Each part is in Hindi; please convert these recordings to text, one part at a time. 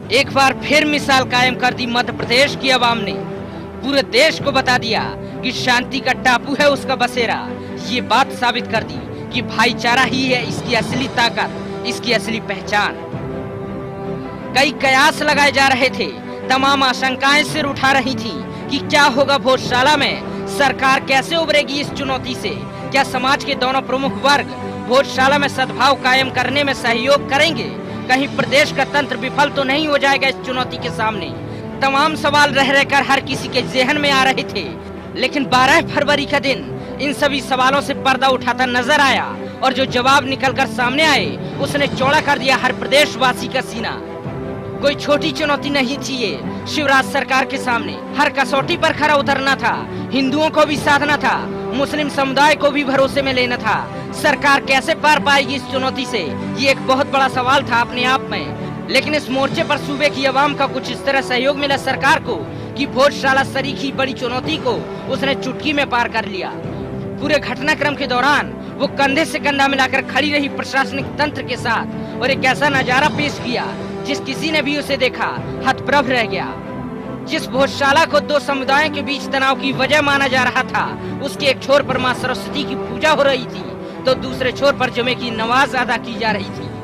एक बार फिर मिसाल कायम कर दी मध्य प्रदेश की आवाम ने। पूरे देश को बता दिया कि शांति का टापू है उसका बसेरा। ये बात साबित कर दी कि भाईचारा ही है इसकी असली ताकत, इसकी असली पहचान। कई कयास लगाए जा रहे थे, तमाम आशंकाएं सिर उठा रही थीं कि क्या होगा भोजशाला में, सरकार कैसे उबरेगी इस चुनौती से, क्या समाज के दोनों प्रमुख वर्ग भोजशाला में सद्भाव कायम करने में सहयोग करेंगे, कहीं प्रदेश का तंत्र विफल तो नहीं हो जाएगा इस चुनौती के सामने। तमाम सवाल रह रहकर हर किसी के जहन में आ रहे थे, लेकिन 12 फरवरी का दिन इन सभी सवालों से पर्दा उठाता नजर आया और जो जवाब निकलकर सामने आए उसने चौड़ा कर दिया हर प्रदेशवासी का सीना। कोई छोटी चुनौती नहीं थी ये शिवराज सरकार के सामने। हर कसौटी पर खरा उतरना था, हिंदुओं को भी साधना था, मुस्लिम समुदाय को भी भरोसे में लेना था। सरकार कैसे पार पाएगी इस चुनौती से, ये एक बहुत बड़ा सवाल था अपने आप में। लेकिन इस मोर्चे पर सूबे की आवाम का कुछ इस तरह सहयोग मिला सरकार को कि भोजशाला सरीखी बड़ी चुनौती को उसने चुटकी में पार कर लिया। पूरे घटनाक्रम के दौरान वो कंधे से कंधा मिलाकर खड़ी रही प्रशासनिक तंत्र के साथ और एक ऐसा नजारा पेश किया जिस किसी ने भी उसे देखा हतप्रभ रह गया। जिस भोजशाला को दो समुदायों के बीच तनाव की वजह माना जा रहा था, उसके एक छोर पर मां सरस्वती की पूजा हो रही थी तो दूसरे छोर पर जुमे की नमाज अदा की जा रही थी।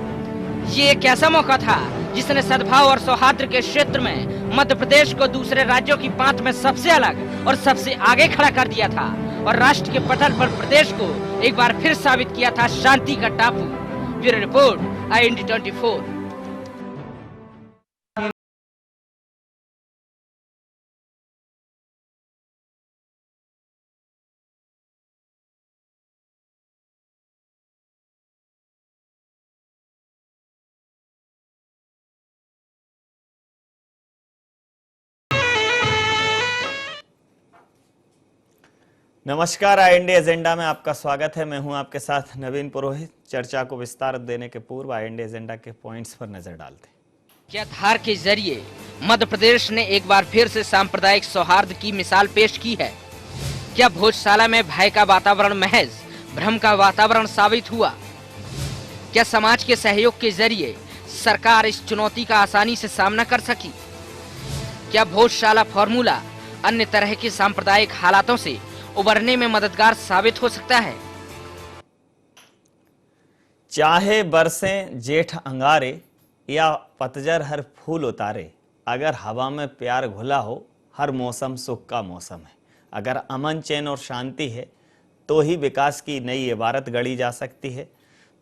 ये एक ऐसा मौका था जिसने सद्भाव और सौहार्द के क्षेत्र में मध्य प्रदेश को दूसरे राज्यों की पांत में सबसे अलग और सबसे आगे खड़ा कर दिया था और राष्ट्र के पटल पर प्रदेश को एक बार फिर साबित किया था शांति का टापू। Bureau report, IND 24। नमस्कार, IND एजेंडा में आपका स्वागत है। मैं हूं आपके साथ नवीन पुरोहित। चर्चा को विस्तार देने के पूर्व IND एजेंडा के पॉइंट्स पर नजर डालते हैं। क्या धार के जरिए मध्य प्रदेश ने एक बार फिर से सांप्रदायिक सौहार्द की मिसाल पेश की है? क्या भोजशाला में भय का वातावरण महज भ्रम का वातावरण साबित हुआ? क्या समाज के सहयोग के जरिए सरकार इस चुनौती का आसानी से सामना कर सकी? क्या भोजशाला फॉर्मूला अन्य तरह के सांप्रदायिक हालातों से उबरने में मददगार साबित हो सकता है? चाहे बरसें जेठ अंगारे या पतझर हर फूल उतारे, अगर हवा में प्यार घुला हो, हर मौसम सुख का मौसम है। अगर अमन, चैन और शांति है तो ही विकास की नई इबारत गढ़ी जा सकती है,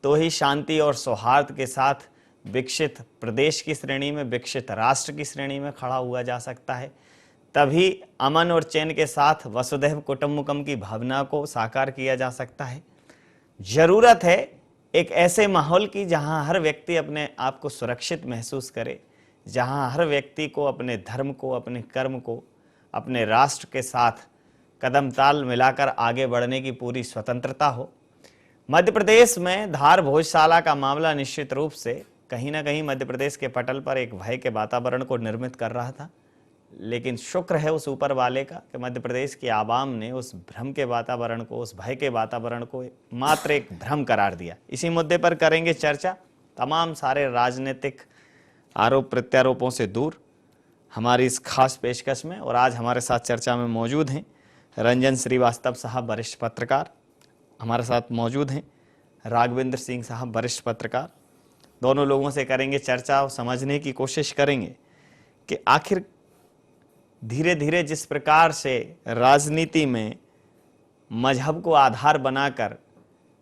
तो ही शांति और सौहार्द के साथ विकसित प्रदेश की श्रेणी में, विकसित राष्ट्र की श्रेणी में खड़ा हुआ जा सकता है। तभी अमन और चैन के साथ वसुधैव कुटुंबकम की भावना को साकार किया जा सकता है। जरूरत है एक ऐसे माहौल की जहां हर व्यक्ति अपने आप को सुरक्षित महसूस करे, जहां हर व्यक्ति को अपने धर्म को, अपने कर्म को, अपने राष्ट्र के साथ कदम ताल मिलाकर आगे बढ़ने की पूरी स्वतंत्रता हो। मध्य प्रदेश में धार भोजशाला का मामला निश्चित रूप से कहीं ना कहीं मध्य प्रदेश के पटल पर एक भय के वातावरण को निर्मित कर रहा था, लेकिन शुक्र है उस ऊपर वाले का कि मध्य प्रदेश की आवाम ने उस भ्रम के वातावरण को, उस भय के वातावरण को मात्र एक भ्रम करार दिया। इसी मुद्दे पर करेंगे चर्चा, तमाम सारे राजनीतिक आरोप प्रत्यारोपों से दूर, हमारी इस खास पेशकश में। और आज हमारे साथ चर्चा में मौजूद हैं रंजन श्रीवास्तव साहब, वरिष्ठ पत्रकार, हमारे साथ मौजूद हैं राघवेंद्र सिंह साहब, वरिष्ठ पत्रकार। दोनों लोगों से करेंगे चर्चा और समझने की कोशिश करेंगे कि आखिर धीरे धीरे जिस प्रकार से राजनीति में मजहब को आधार बनाकर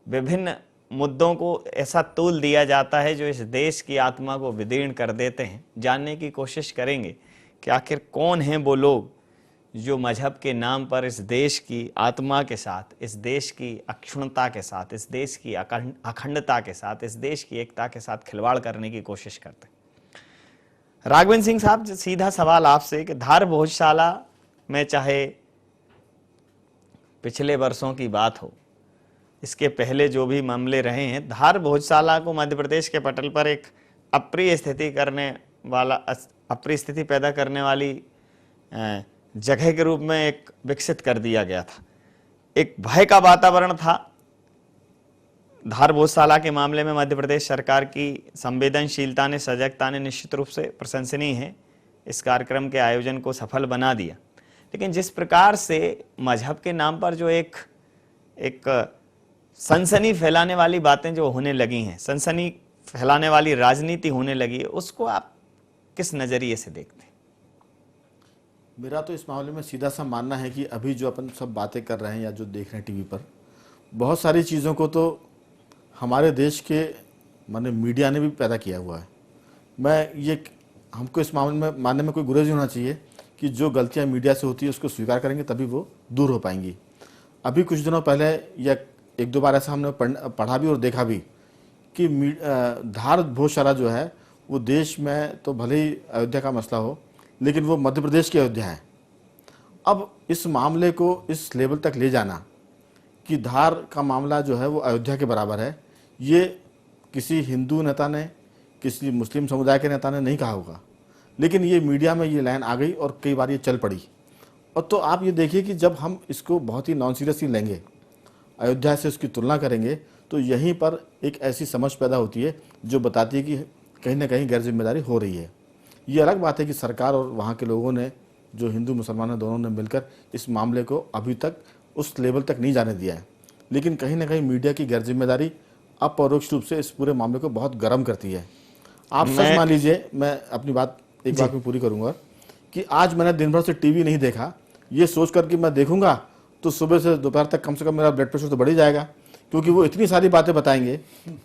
विभिन्न मुद्दों को ऐसा तूल दिया जाता है जो इस देश की आत्मा को विदीर्ण कर देते हैं, जानने की कोशिश करेंगे कि आखिर कौन हैं वो लोग जो मजहब के नाम पर इस देश की आत्मा के साथ, इस देश की अक्षुण्णता के साथ, इस देश की अखंडता के साथ, इस देश की एकता के साथ खिलवाड़ करने की कोशिश करते हैं। राघवेंद्र सिंह साहब, सीधा सवाल आपसे कि धार भोजशाला में चाहे पिछले वर्षों की बात हो, इसके पहले जो भी मामले रहे हैं, धार भोजशाला को मध्य प्रदेश के पटल पर एक अप्रिय स्थिति पैदा करने वाली जगह के रूप में एक विकसित कर दिया गया था। एक भय का वातावरण था, धार भोजशाला के मामले में मध्य प्रदेश सरकार की संवेदनशीलता ने, सजगता ने निश्चित रूप से प्रशंसनीय है, इस कार्यक्रम के आयोजन को सफल बना दिया। लेकिन जिस प्रकार से मजहब के नाम पर जो एक सनसनी फैलाने वाली बातें जो होने लगी हैं, सनसनी फैलाने वाली राजनीति होने लगी है, उसको आप किस नज़रिए से देखते हैं? मेरा तो इस मामले में सीधा सा मानना है कि अभी जो अपन सब बातें कर रहे हैं या जो देख रहे हैं टीवी पर, बहुत सारी चीज़ों को तो हमारे देश के माने मीडिया ने भी पैदा किया हुआ है। मैं ये हमको इस मामले में मानने में कोई गुरेज नहीं होना चाहिए कि जो गलतियां मीडिया से होती है उसको स्वीकार करेंगे तभी वो दूर हो पाएंगी। अभी कुछ दिनों पहले या एक दो बार ऐसा हमने पढ़ा भी और देखा भी कि धार भोजशाला जो है वो देश में तो भले ही अयोध्या का मसला हो, लेकिन वो मध्य प्रदेश की अयोध्या है। अब इस मामले को इस लेवल तक ले जाना कि धार का मामला जो है वो अयोध्या के बराबर है, ये किसी हिंदू नेता ने, किसी मुस्लिम समुदाय के नेता ने नहीं कहा होगा, लेकिन ये मीडिया में ये लाइन आ गई और कई बार ये चल पड़ी। और तो आप ये देखिए कि जब हम इसको बहुत ही नॉन सीरियसली लेंगे, अयोध्या से उसकी तुलना करेंगे, तो यहीं पर एक ऐसी समझ पैदा होती है जो बताती है कि कहीं ना कहीं गैर जिम्मेदारी हो रही है। ये अलग बात है कि सरकार और वहाँ के लोगों ने, जो हिंदू मुसलमान हैं, दोनों ने मिलकर इस मामले को अभी तक उस लेवल तक नहीं जाने दिया है, लेकिन कहीं ना कहीं मीडिया की गैर जिम्मेदारी अपरोक्ष रूप से इस पूरे मामले को बहुत गर्म करती है। आप सच मान लीजिए, मैं अपनी बात एक बात में पूरी करूंगा कि आज मैंने दिन भर से टीवी नहीं देखा, ये सोच कर कि मैं देखूंगा तो सुबह से दोपहर तक कम से कम मेरा ब्लड प्रेशर तो बढ़ ही जाएगा, क्योंकि वो इतनी सारी बातें बताएंगे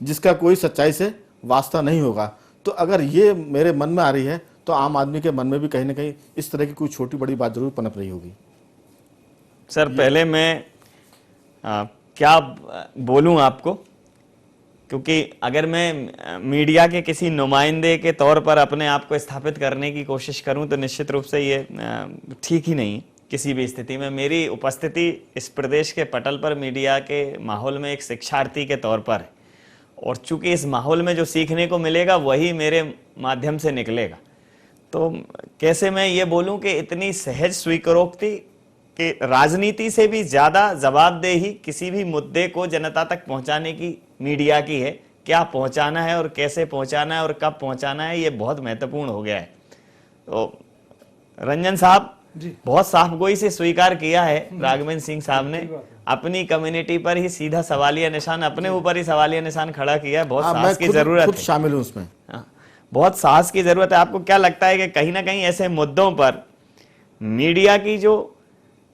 जिसका कोई सच्चाई से वास्ता नहीं होगा। तो अगर ये मेरे मन में आ रही है तो आम आदमी के मन में भी कहीं ना कहीं इस तरह की कोई छोटी बड़ी बात जरूर पनप रही होगी। सर पहले मैं क्या बोलूं आपको, क्योंकि अगर मैं मीडिया के किसी नुमाइंदे के तौर पर अपने आप को स्थापित करने की कोशिश करूं तो निश्चित रूप से ये ठीक ही नहीं। किसी भी स्थिति में मेरी उपस्थिति इस प्रदेश के पटल पर मीडिया के माहौल में एक शिक्षार्थी के तौर पर है, और चूंकि इस माहौल में जो सीखने को मिलेगा वही मेरे माध्यम से निकलेगा। तो कैसे मैं ये बोलूं कि इतनी सहज स्वीकारोक्ति कि राजनीति से भी ज्यादा जवाबदेही किसी भी मुद्दे को जनता तक पहुंचाने की मीडिया की है। क्या पहुंचाना है और कैसे पहुंचाना है और कब पहुंचाना है, ये बहुत महत्वपूर्ण हो गया है। तो रंजन साहब बहुत साफगोई से स्वीकार किया है राघवेंद्र सिंह साहब ने, अपनी कम्युनिटी पर ही सीधा सवालिया निशान, अपने ऊपर ही सवालिया निशान खड़ा किया है। बहुत साहस की जरूरत है, शामिल हूं उसमें, बहुत साहस की जरूरत है। आपको क्या लगता है कि कहीं ना कहीं ऐसे मुद्दों पर मीडिया की जो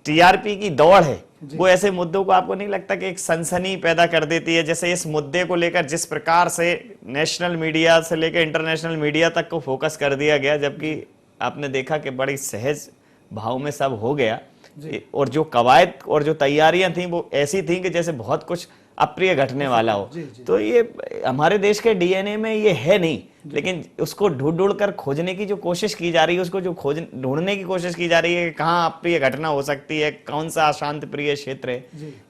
टीआरपी की दौड़ है, वो ऐसे मुद्दों को आपको नहीं लगता कि एक सनसनी पैदा कर देती है? जैसे इस मुद्दे को लेकर जिस प्रकार से नेशनल मीडिया से लेकर इंटरनेशनल मीडिया तक को फोकस कर दिया गया, जबकि आपने देखा कि बड़ी सहज भाव में सब हो गया, और जो कवायद और जो तैयारियां थी वो ऐसी थी कि जैसे बहुत कुछ अप्रिय घटने वाला हो। तो ये हमारे देश के डीएनए में ये है नहीं, लेकिन उसको ढूंढ कर खोजने की जो कोशिश की जा रही है, उसको जो ढूंढने की कोशिश की जा रही है कि कहाँ अप्रिय घटना हो सकती है, कौन सा अशांत प्रिय क्षेत्र है,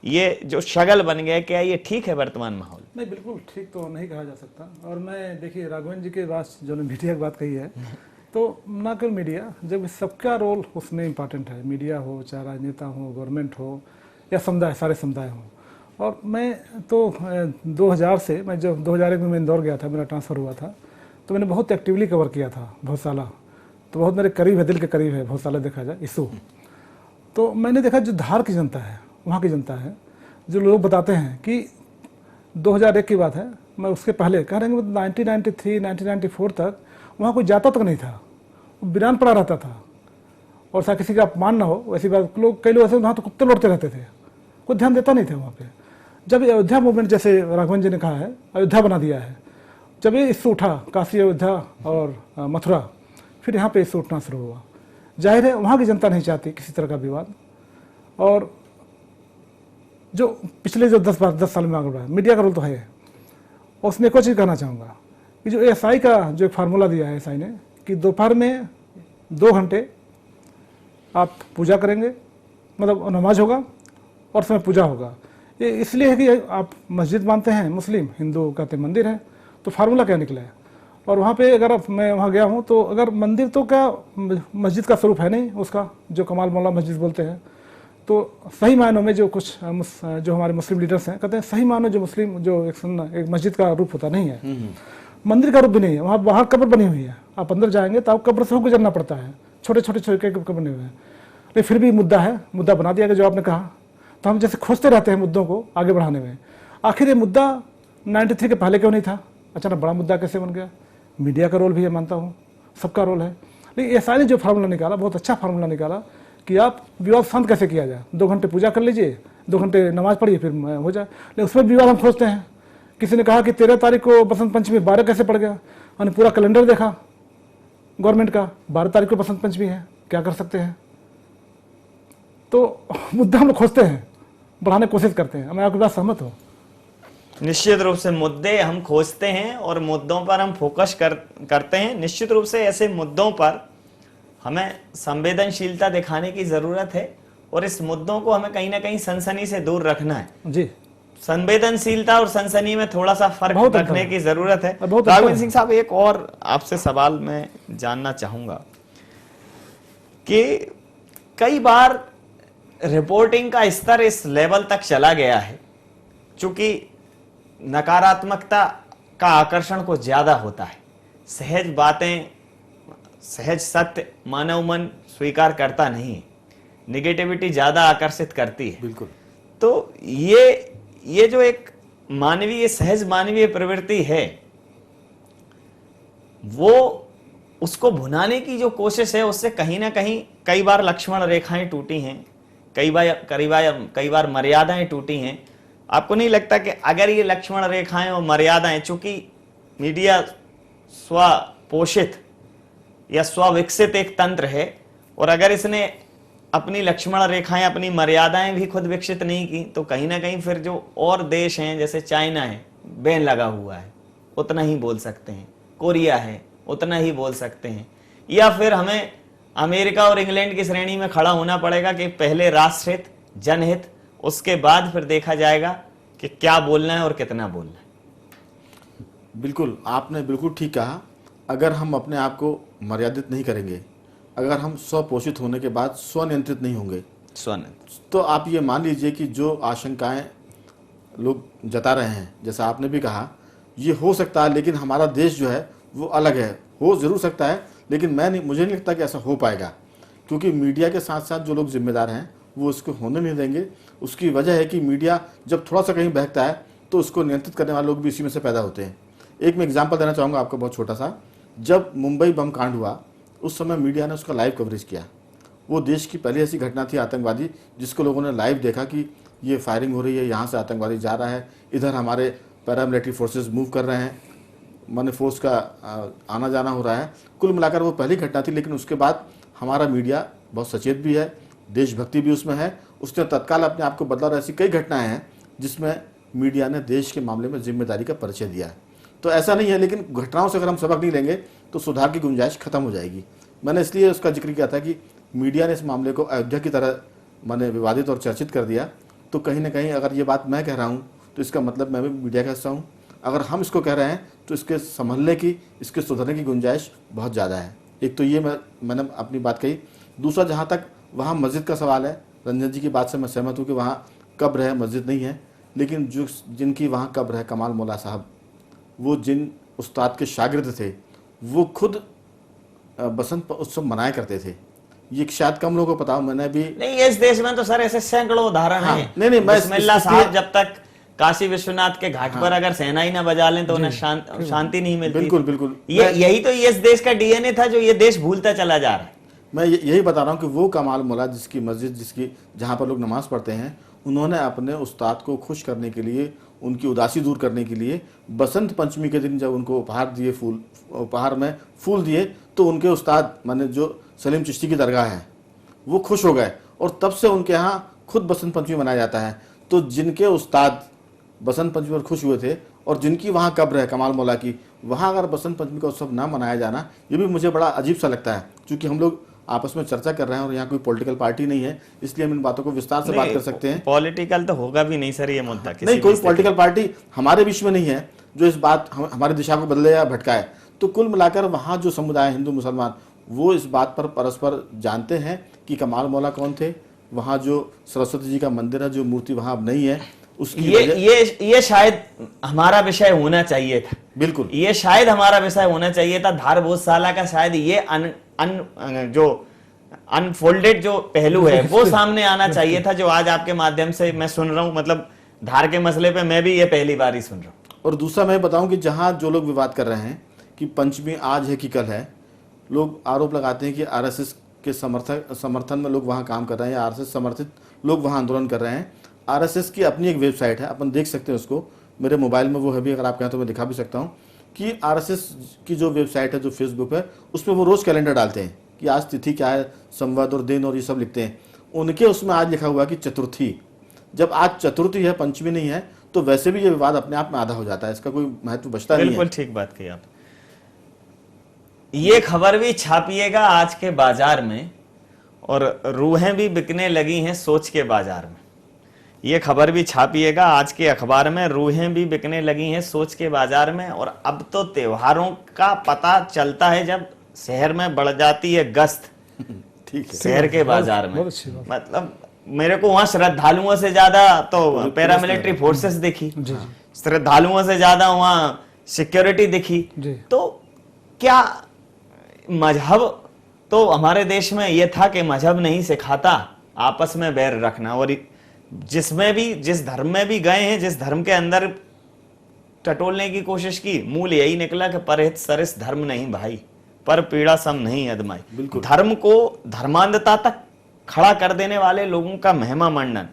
ये जो शगल बन गया, क्या ये ठीक है वर्तमान माहौल? नहीं, बिल्कुल ठीक तो नहीं कहा जा सकता। और मैं देखिए राघवेंद्र जी के बात, जो मीडिया की बात कही है, तो ना केवल मीडिया, जब सबका रोल उसमें इम्पॉर्टेंट है, मीडिया हो, चाहे राजनेता हो, गवर्नमेंट हो या समुदाय, सारे समुदाय हों। और मैं तो 2000 से, मैं जब 2001 में मैं इंदौर गया था, मेरा ट्रांसफ़र हुआ था, तो मैंने बहुत एक्टिवली कवर किया था भोजशाला। तो बहुत मेरे करीब है, दिल के करीब है भोजशाला, देखा जाए इशू। तो मैंने देखा जो धार की जनता है, वहाँ की जनता है, जो लोग बताते हैं कि 2001 की बात है, मैं उसके पहले कह रहे हैं 1993 1994 तक वहाँ कोई जाता तक नहीं था, वीरान पड़ा रहता था, और शायद किसी का अपमान ना हो ऐसी बात। लोग, कई लोग ऐसे वहाँ तो कुत्ते लौटते रहते थे, कोई ध्यान देता नहीं था वहाँ पे। जब अयोध्या मूवमेंट, जैसे राघवेंद्र जी ने कहा है, अयोध्या बना दिया है, जब ये इश्यू उठा, काशी, अयोध्या और मथुरा, फिर यहाँ पे इश्यू उठना शुरू हुआ। जाहिर है वहाँ की जनता नहीं चाहती किसी तरह का विवाद। और जो पिछले जो 10 साल में आगे बढ़ा, मीडिया का रोल तो है। और उसमें एक और चीज़ कहना चाहूँगा कि जो एएसआई का जो एक फार्मूला दिया है एएसआई ने, कि दोपहर में 2 घंटे आप पूजा करेंगे, मतलब नमाज होगा और समय पूजा होगा। ये इसलिए है कि आप मस्जिद मानते हैं, मुस्लिम, हिंदू कहते हैं मंदिर है, तो फार्मूला क्या निकला है। और वहाँ पे अगर मैं वहाँ गया हूँ तो अगर मंदिर तो क्या मस्जिद का स्वरूप है नहीं उसका, जो कमाल मौला मस्जिद बोलते हैं, तो सही मायनों में जो कुछ जो हमारे मुस्लिम लीडर्स हैं कहते हैं सही मायनों जो मुस्लिम जो एक मस्जिद का रूप होता नहीं है, मंदिर का रूप भी नहीं है, वहाँ बाहर कब्र बनी हुई है, आप अंदर जाएंगे तो आप कब्र से गुजरना पड़ता है, छोटे छोटे छोटे कब्र बने हुए हैं, लेकिन फिर भी मुद्दा है, मुद्दा बना दिया गया जो आपने कहा। तो हम जैसे खोजते रहते हैं मुद्दों को आगे बढ़ाने में, आखिर ये मुद्दा 93 के पहले क्यों नहीं था, अचानक बड़ा मुद्दा कैसे बन गया? मीडिया का रोल भी है, मानता हूँ सबका रोल है, लेकिन एसआई ने जो फार्मूला निकाला, बहुत अच्छा फार्मूला निकाला कि आप विवाद शांत कैसे किया जाए। 2 घंटे पूजा कर लीजिए, 2 घंटे नमाज पढ़िए, फिर हो जाए, लेकिन उसमें विवाद हम खोजते हैं। किसी ने कहा कि 13 तारीख को बसंत पंचमी, 12 कैसे पड़ गया? हमने पूरा कैलेंडर देखा गवर्नमेंट का, 12 तारीख को बसंत पंचमी है, क्या कर सकते हैं? तो मुद्दा हम लोग खोजते हैं, बढ़ाने की कोशिश करते हैं। मैं आपकी बात सहमत हूँ। निश्चित रूप से मुद्दे हम खोजते हैं और मुद्दों पर हम फोकस करते हैं। निश्चित रूप से ऐसे मुद्दों पर हमें संवेदनशीलता दिखाने की जरूरत है और इस मुद्दों को हमें कहीं ना कहीं सनसनी से दूर रखना है जी। संवेदनशीलता और सनसनी में थोड़ा सा फर्क बहुत अंतर रखने है। की जरूरत है। बहुत अंतर राघवेंद्र है। सिंह साहब, एक और आपसे सवाल मैं जानना चाहूंगा कि कई बार रिपोर्टिंग का स्तर इस लेवल तक चला गया है, चूंकि नकारात्मकता का आकर्षण कुछ ज्यादा होता है, सहज बातें, सहज सत्य मानव मन स्वीकार करता नहीं है, निगेटिविटी ज्यादा आकर्षित करती है। बिल्कुल। तो ये जो एक मानवीय, सहज मानवीय प्रवृत्ति है, वो उसको भुनाने की जो कोशिश है, उससे कहीं ना कहीं कई बार लक्ष्मण रेखाएं टूटी हैं, कई बार मर्यादाएं टूटी हैं। आपको नहीं लगता कि अगर ये लक्ष्मण रेखाएं और मर्यादाएं, चूंकि मीडिया स्वपोषित या स्वविकसित एक तंत्र है, और अगर इसने अपनी लक्ष्मण रेखाएं, अपनी मर्यादाएं भी खुद विकसित नहीं की, तो कहीं ना कहीं फिर जो और देश हैं, जैसे चाइना है, बैन लगा हुआ है, उतना ही बोल सकते हैं, कोरिया है, उतना ही बोल सकते हैं, या फिर हमें अमेरिका और इंग्लैंड की श्रेणी में खड़ा होना पड़ेगा कि पहले राष्ट्रहित, जनहित, उसके बाद फिर देखा जाएगा कि क्या बोलना है और कितना बोलना है। बिल्कुल, आपने बिल्कुल ठीक कहा। अगर हम अपने आप को मर्यादित नहीं करेंगे, अगर हम स्वपोषित होने के बाद स्वनियंत्रित नहीं होंगे, तो आप ये मान लीजिए कि जो आशंकाएं लोग जता रहे हैं, जैसा आपने भी कहा, ये हो सकता है, लेकिन हमारा देश जो है वो अलग है। हो जरूर सकता है, लेकिन मुझे नहीं लगता कि ऐसा हो पाएगा, क्योंकि मीडिया के साथ साथ जो लोग जिम्मेदार हैं वो उसको होने नहीं देंगे। उसकी वजह है कि मीडिया जब थोड़ा सा कहीं बहकता है तो उसको नियंत्रित करने वाले लोग भी इसी में से पैदा होते हैं। एक मैं एग्जांपल देना चाहूँगा आपको, बहुत छोटा सा। जब मुंबई बम कांड हुआ, उस समय मीडिया ने उसका लाइव कवरेज किया। वो देश की पहली ऐसी घटना थी आतंकवादी, जिसको लोगों ने लाइव देखा कि ये फायरिंग हो रही है, यहाँ से आतंकवादी जा रहा है, इधर हमारे पैरामिलिट्री फोर्सेस मूव कर रहे हैं, माने फोर्स का आना जाना हो रहा है। कुल मिलाकर वो पहली घटना थी, लेकिन उसके बाद हमारा मीडिया बहुत सचेत भी है, देशभक्ति भी उसमें है, उसने तत्काल अपने आप को बदला। और ऐसी कई घटनाएं हैं जिसमें मीडिया ने देश के मामले में जिम्मेदारी का परिचय दिया है। तो ऐसा नहीं है, लेकिन घटनाओं से अगर हम सबक नहीं लेंगे तो सुधार की गुंजाइश खत्म हो जाएगी। मैंने इसलिए उसका जिक्र किया था कि मीडिया ने इस मामले को अयोध्या की तरह मैंने विवादित और चर्चित कर दिया। तो कहीं ना कहीं अगर ये बात मैं कह रहा हूँ तो इसका मतलब मैं भी मीडिया का हिस्सा हूँ। अगर हम इसको कह रहे हैं तो इसके संभलने की, इसके सुधरने की गुंजाइश बहुत ज़्यादा है। एक तो ये मैंने अपनी बात कही। दूसरा, जहाँ तक वहाँ मस्जिद का सवाल है, रंजन जी की बात से मैं सहमत हूँ कि वहाँ कब्र है, मस्जिद नहीं है। लेकिन जिनकी वहाँ कब्र है, कमाल मौला साहब, वो जिन उस्ताद के शागिर्द थे, वो खुद बसंत उत्सव मनाया करते थे। ये शायद कम लोगों को पता हो, मैंने भी नहीं, इस देश में तो सर ऐसे सैकड़ों उदाहरण हैं। नहीं, मैं बिस्मिल्लाह साहब जब तक काशी विश्वनाथ के घाट पर अगर शहनाई ना बजा लें तो उन्हें शांति नहीं मिलती। बिल्कुल बिल्कुल, यही तो इस देश का डीएनए था जो ये देश भूलता चला जा रहा है। मैं यही बता रहा हूँ कि वो कमाल मौला जिसकी मस्जिद, जहाँ पर लोग नमाज पढ़ते हैं, उन्होंने अपने उस्ताद को खुश करने के लिए, उनकी उदासी दूर करने के लिए, बसंत पंचमी के दिन जब उनको उपहार में फूल दिए, तो उनके उस्ताद माने जो सलीम चिश्ती की दरगाह है, वो खुश हो गए। और तब से उनके यहाँ खुद बसंत पंचमी मनाया जाता है। तो जिनके उस्ताद बसंत पंचमी पर खुश हुए थे और जिनकी वहाँ कब्र है कमाल मौला की, वहाँ अगर बसंत पंचमी का उत्सव ना मनाया जाना, ये भी मुझे बड़ा अजीब सा लगता है। क्योंकि हम लोग आपस में चर्चा कर रहे हैं और यहाँ कोई पॉलिटिकल पार्टी नहीं है, इसलिए हम इन बातों को विस्तार से बात कर सकते हैं। पॉलिटिकल तो होगा भी नहीं सर ये मुद्दा, नहीं, कोई पॉलिटिकल पार्टी हमारे बीच में नहीं है जो इस बात हमारी दिशा को बदले या भटकाए। तो कुल मिलाकर वहाँ जो समुदाय हिंदू मुसलमान, वो इस बात पर परस्पर जानते हैं कि कमाल मौला कौन थे, वहाँ जो सरस्वती जी का मंदिर है, जो मूर्ति वहाँ अब नहीं है, उसकी ये शायद हमारा विषय होना चाहिए था। बिल्कुल, ये शायद हमारा विषय होना चाहिए था। धार भोजशाला का शायद ये जो अनफोल्डेड जो पहलू है वो सामने आना चाहिए था, जो आज आपके माध्यम से मैं सुन रहा हूं। मतलब धार के मसले पे मैं भी ये पहली बार ही सुन रहा हूं। और दूसरा मैं बताऊं कि जहां जो लोग विवाद कर रहे हैं कि पंचमी आज है कि कल है, लोग आरोप लगाते हैं कि आरएसएस के समर्थन में लोग वहां काम कर रहे हैं या आरएसएस समर्थित लोग वहां आंदोलन कर रहे हैं। आरएसएस की अपनी एक वेबसाइट है, अपन देख सकते हैं उसको, मेरे मोबाइल में वो है भी, अगर आप कहें तो मैं दिखा भी सकता हूँ कि आरएसएस की जो वेबसाइट है, जो फेसबुक है, उसमें वो रोज़ कैलेंडर डालते हैं कि आज तिथि क्या है, संवद और दिन और ये सब लिखते हैं। उनके उसमें आज लिखा हुआ कि चतुर्थी। जब आज चतुर्थी है, पंचमी नहीं है, तो वैसे भी ये विवाद अपने आप में आधा हो जाता है, इसका कोई महत्व बचता नहीं है। बिल्कुल ठीक बात कही आप। ये खबर भी छापिएगा आज के बाजार में, और रूहें भी बिकने लगी हैं सोच के बाजार में। ये खबर भी छापिएगा आज के अखबार में, रूहें भी बिकने लगी हैं सोच के बाजार में। और अब तो त्योहारों का पता चलता है जब शहर में बढ़ जाती है गश्त। ठीक है, शहर के बाजार में, बहुत अच्छी बात। मतलब मेरे को वहां श्रद्धालुओं से ज्यादा तो पैरामिलिट्री फोर्सेस दिखी, श्रद्धालुओं से ज्यादा वहां सिक्योरिटी दिखी। तो क्या मजहब तो हमारे देश में यह था कि मजहब नहीं सिखाता आपस में बैर रखना, और जिसमें भी, जिस धर्म में भी गए हैं, जिस धर्म के अंदर टटोलने की कोशिश की, मूल यही निकला कि परहित सरिस धर्म नहीं भाई, पर पीड़ा सम नहीं अदमाई। धर्म को धर्मांधता तक खड़ा कर देने वाले लोगों का महिमा मंडन,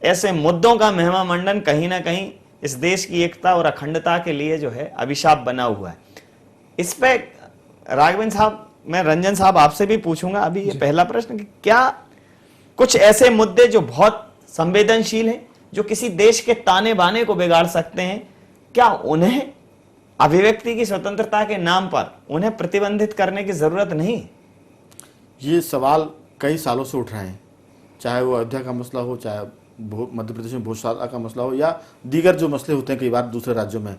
ऐसे मुद्दों का महिमा मंडन कहीं ना कहीं इस देश की एकता और अखंडता के लिए जो है अभिशाप बना हुआ है। इस पे राघवेंद्र साहब, मैं रंजन साहब आपसे भी पूछूंगा अभी ये पहला प्रश्न कि क्या कुछ ऐसे मुद्दे जो बहुत संवेदनशील हैं, जो किसी देश के ताने बाने को बिगाड़ सकते हैं, क्या उन्हें अभिव्यक्ति की स्वतंत्रता के नाम पर उन्हें प्रतिबंधित करने की जरूरत नहीं? ये सवाल कई सालों से उठ रहे हैं, चाहे वो अयोध्या का मसला हो, चाहे मध्य प्रदेश में भोजशाला का मसला हो, या दीगर जो मसले होते हैं कई बार दूसरे राज्यों में।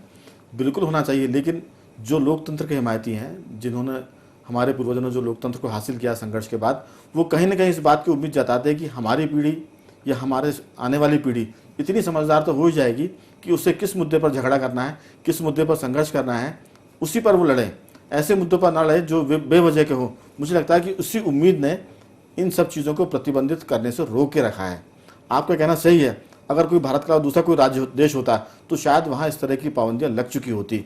बिल्कुल होना चाहिए, लेकिन जो लोकतंत्र के हिमायती हैं, जिन्होंने हमारे पूर्वजों ने जो लोकतंत्र को हासिल किया संघर्ष के बाद, वो कहीं ना कहीं इस बात की उम्मीद जताते हैं कि हमारी पीढ़ी या हमारे आने वाली पीढ़ी इतनी समझदार तो हो ही जाएगी कि उससे किस मुद्दे पर झगड़ा करना है, किस मुद्दे पर संघर्ष करना है, उसी पर वो लड़ें। ऐसे मुद्दों पर ना लड़े जो बेवजह के हो। मुझे लगता है कि उसी उम्मीद ने इन सब चीज़ों को प्रतिबंधित करने से रोक के रखा है। आपका कहना सही है, अगर कोई भारत का दूसरा कोई राज्य देश होता तो शायद वहाँ इस तरह की पाबंदियाँ लग चुकी होती,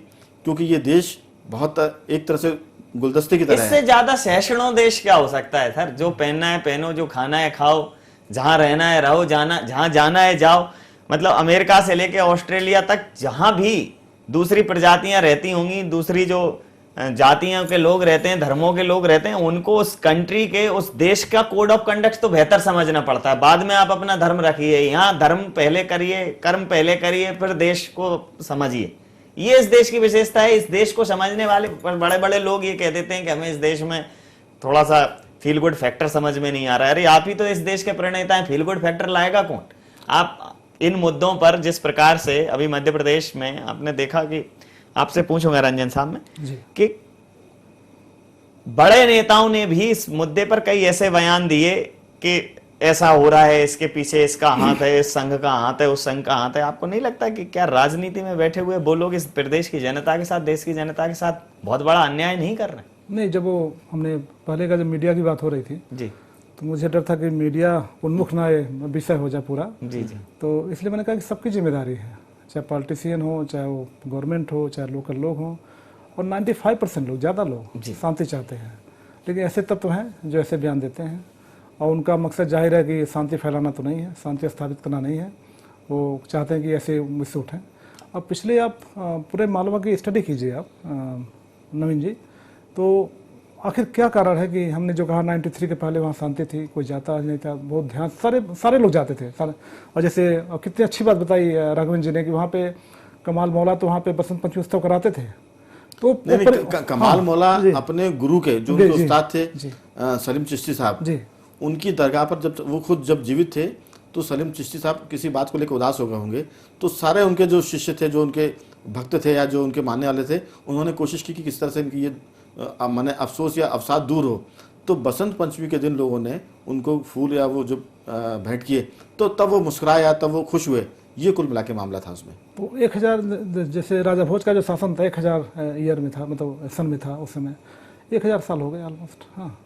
क्योंकि ये देश बहुत एक तरह से गुलदस्ते की तरह है। इससे ज्यादा सहिष्णु देश क्या हो सकता है सर? जो पहनना है पहनो, जो खाना है खाओ, जहां रहना है रहो, जहां जाना है जाओ। मतलब अमेरिका से लेकर ऑस्ट्रेलिया तक जहां भी दूसरी प्रजातियां रहती होंगी, दूसरी जो जातियों के लोग रहते हैं, धर्मों के लोग रहते हैं, उनको उस कंट्री के, उस देश का कोड ऑफ कंडक्ट तो बेहतर समझना पड़ता है। बाद में आप अपना धर्म रखिए, यहाँ धर्म पहले करिए, कर्म पहले करिए, फिर देश को समझिए। ये इस देश की विशेषता है। इस देश को समझने वाले बड़े बड़े लोग ये कह देते हैं कि हमें इस देश में थोड़ा सा फील गुड फैक्टर समझ में नहीं आ रहा है। अरे आप ही तो इस देश के प्रणेता हैं, फील गुड फैक्टर लाएगा कौन? आप इन मुद्दों पर जिस प्रकार से अभी मध्य प्रदेश में आपने देखा कि, आपसे पूछूंगा रंजन साहब में कि बड़े नेताओं ने भी इस मुद्दे पर कई ऐसे बयान दिए कि ऐसा हो रहा है, इसके पीछे इसका हाथ है, इस संघ का हाथ है, उस संघ का हाथ है। आपको नहीं लगता कि क्या राजनीति में बैठे हुए वो लोग इस प्रदेश की जनता के साथ, देश की जनता के साथ बहुत बड़ा अन्याय नहीं कर रहे? नहीं, जब वो हमने पहले का जब मीडिया की बात हो रही थी जी, तो मुझे डर था कि मीडिया उन्मुख ना विषय हो जाए पूरा। जी जी। तो इसलिए मैंने कहा कि सबकी जिम्मेदारी है, चाहे पॉलिटिशियन हो, चाहे वो गवर्नमेंट हो, चाहे लोकल लोग हों, और 95% लोग, ज़्यादा लोग शांति चाहते हैं। लेकिन ऐसे तत्व हैं जो ऐसे बयान देते हैं, और उनका मकसद जाहिर है कि शांति फैलाना तो नहीं है, शांति स्थापित करना नहीं है। वो चाहते हैं कि ऐसे मुझसे उठें। अब पिछले आप पूरे मालवा की स्टडी कीजिए आप नवीन जी, तो आखिर क्या कारण है कि हमने जो कहा 93 के पहले वहाँ शांति थी, कोई जाता नहीं था, बहुत ध्यान, सारे लोग जाते थे सारे। और जैसे कितनी अच्छी बात बताई राघवेंद्र जी ने कि वहाँ पे कमाल मौला तो वहाँ पे बसंत पंचमी उत्सव कराते थे। तो कमाल मौला अपने गुरु के जो उनके उस्ताद थे सलीम चिश्ती साहब, उनकी दरगाह पर जब वो खुद जब जीवित थे तो सलीम चिश्ती साहब किसी बात को लेकर उदास हो गए होंगे, तो सारे उनके जो शिष्य थे, जो उनके भक्त थे या जो उनके मानने वाले थे, उन्होंने कोशिश की कि किस तरह से इनकी ये माने अफसोस या अवसाद दूर हो। तो बसंत पंचमी के दिन लोगों ने उनको फूल या वो जो भेंट किए, तो तब वो मुस्कुराए या तब वो खुश हुए, ये कुल मिला के मामला था उसमें। तो 1000 जैसे राजा भोज का जो शासन था 1000 ईयर में था, मतलब सन में था उस समय, 1000 साल हो गए ऑलमोस्ट। हाँ,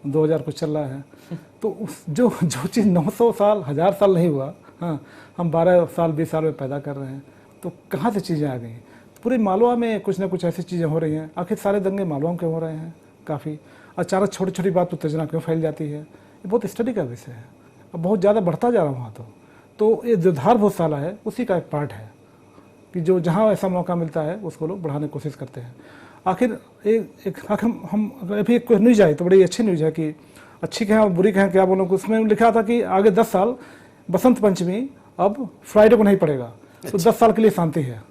2000 कुछ चल रहा है। तो उस जो चीज़ 900 साल 1000 साल नहीं हुआ, हाँ, हम 12 साल 20 साल में पैदा कर रहे हैं, तो कहाँ से चीज़ें आ गई। पूरे मालवा में कुछ ना कुछ ऐसी चीज़ें हो रही हैं। आखिर सारे दंगे मालवा में क्यों हो रहे हैं, काफ़ी अचानक छोटी छोटी बात उत्तेजना क्यों फैल जाती है, ये बहुत स्टडी का विषय है। अब बहुत ज़्यादा बढ़ता जा रहा वहाँ तो ये जो धार भोजशाला है उसी का एक पार्ट है कि जो जहाँ ऐसा मौका मिलता है उसको लोग बढ़ाने की कोशिश करते हैं। आखिर आखिर हम अभी एक न्यूज़ आई तो बड़ी अच्छी न्यूज़ है, कि अच्छी कहें और बुरी कहें क्या बोलो, उसमें लिखा था कि आगे 10 साल बसंत पंचमी अब फ्राइडे को नहीं पड़ेगा, तो 10 साल के लिए शांति है।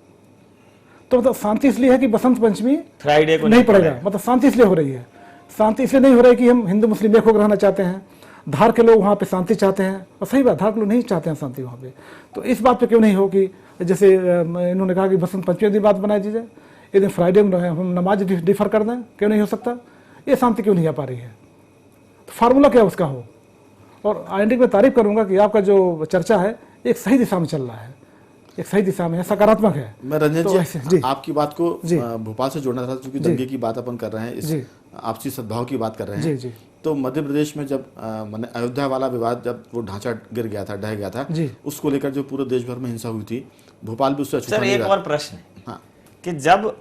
तो मतलब शांति इसलिए है कि बसंत पंचमी फ्राइडे को नहीं पड़ेगा, मतलब शांति इसलिए हो रही है। शांति इसलिए नहीं हो रही कि हम हिंदू मुस्लिम एक होकर रहना चाहते हैं, धार के लोग वहाँ पे शांति चाहते हैं, और सही बात, धार के लोग नहीं चाहते हैं शांति वहाँ पे। तो इस बात पे क्यों नहीं हो कि जैसे इन्होंने कहा कि बसंत पंचमी दिन बात बनाई दीजिए, ये दिन फ्राइडे में हम नमाज डिफर कर दें, क्यों नहीं हो सकता? ये शांति क्यों नहीं आ पा रही है? तो फार्मूला क्या उसका हो। और आइंडिक में तारीफ करूँगा कि आपका जो चर्चा है एक सही दिशा में चल रहा है, एक सही दिशा में है, सकारात्मक है। मैं रंजन तो जी आपकी बात को भोपाल से जोड़ना था, क्योंकि दंगे की बात अपन कर रहे हैं, इस आपसी सद्भाव की बात कर रहे हैं। जी। तो मध्य प्रदेश में जब मैंने अयोध्या वाला विवाद, जब वो ढांचा गिर गया था, ढह गया था, उसको लेकर जो पूरे देश भर में हिंसा हुई थी, भोपाल भी उससे सर एक और प्रश्न है, हाँ, कि जब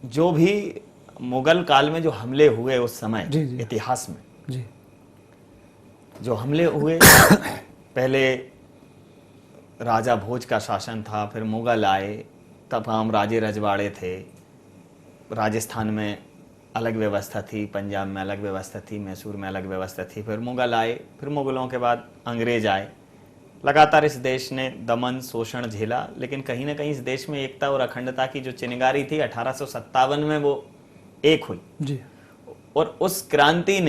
जो भी मुगल काल में जो हमले हुए उस समय इतिहास में जो हमले हुए, पहले राजा भोज का शासन था, फिर मुगल आए, तमाम राजे रजवाड़े थे, राजस्थान में अलग व्यवस्था थी, पंजाब में अलग व्यवस्था थी, मैसूर में अलग व्यवस्था थी, फिर मुगल आए, फिर मुगलों के बाद अंग्रेज आए। लगातार इस देश ने दमन शोषण झेला, लेकिन कहीं ना कहीं इस देश में एकता और अखंडता की जो चिनगारी थी 1857 में वो एक हुई जी। और उस क्रांति